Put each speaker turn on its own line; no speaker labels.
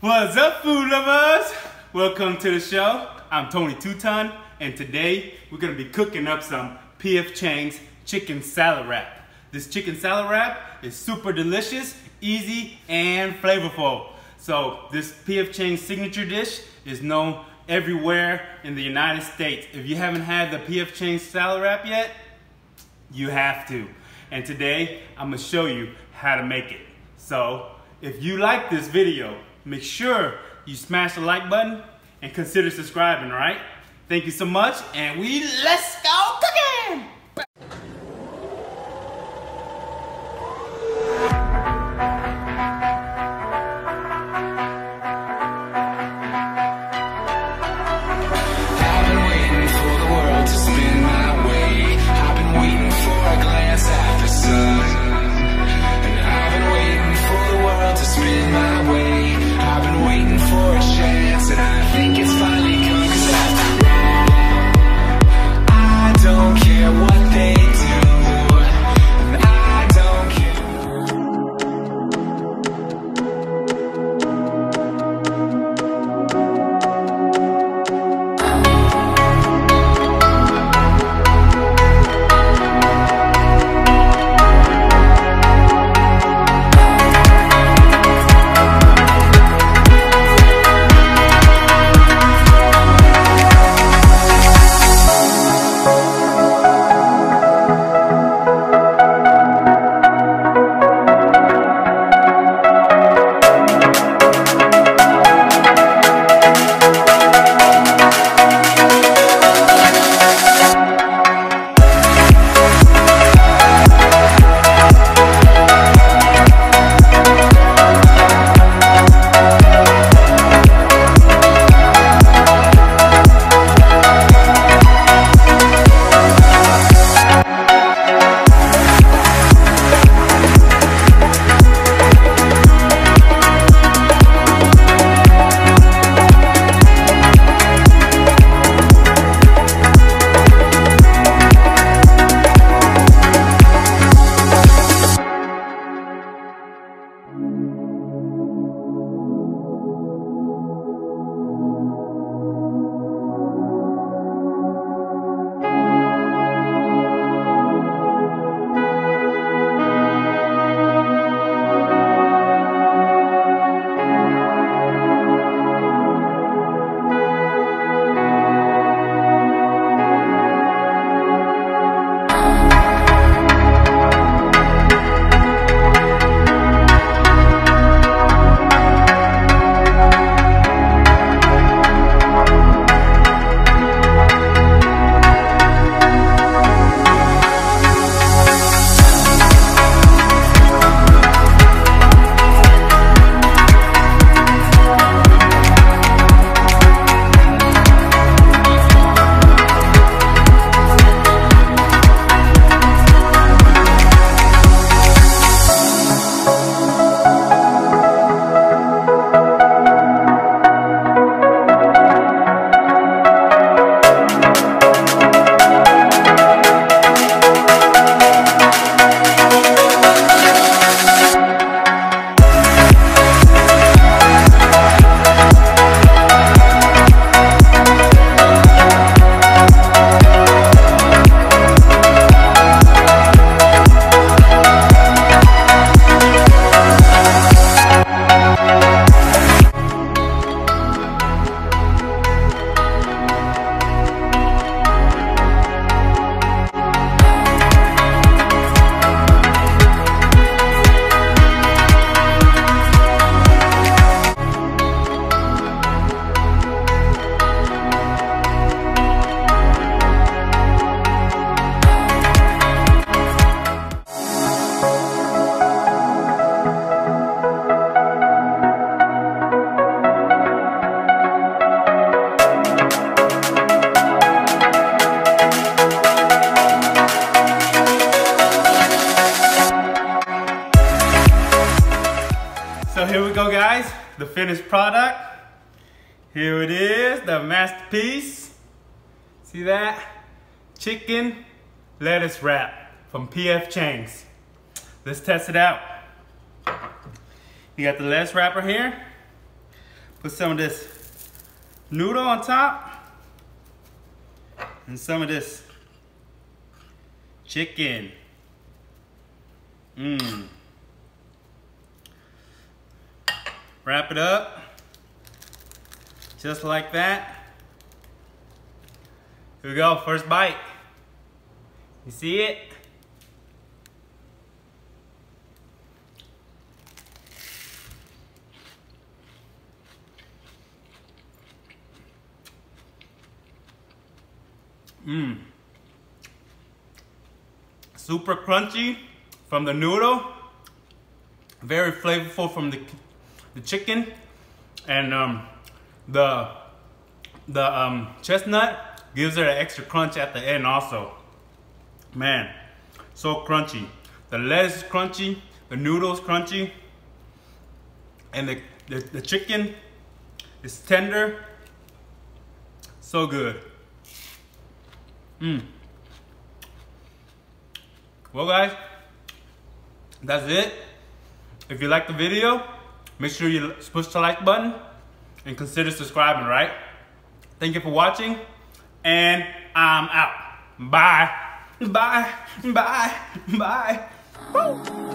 What's up, food lovers? Welcome to the show. I'm Tony Tuton, and today we're gonna be cooking up some P.F. Chang's chicken salad wrap. This chicken salad wrap is super delicious, easy, and flavorful. So this P.F. Chang's signature dish is known everywhere in the United States. If you haven't had the P.F. Chang's salad wrap yet, you have to. And today I'm gonna show you how to make it. So if you like this video, make sure you smash the like button and consider subscribing, all right? Thank you so much, and let's go cooking! So here we go, guys, the finished product. Here it is, the masterpiece. See that? Chicken lettuce wrap from P.F. Chang's. Let's test it out. You got the lettuce wrapper here. Put some of this noodle on top and some of this chicken. Wrap it up just like that. Here we go, first bite. You see it? Super crunchy from the noodle, very flavorful from the chicken, and the chestnut gives it an extra crunch at the end also. Man, so crunchy. The lettuce is crunchy, the noodles crunchy, and the chicken is tender. So good. Well guys, that's it. If you like the video, make sure you push the like button and consider subscribing, right? Thank you for watching, and I'm out. Bye. Bye. Bye. Bye. Woo.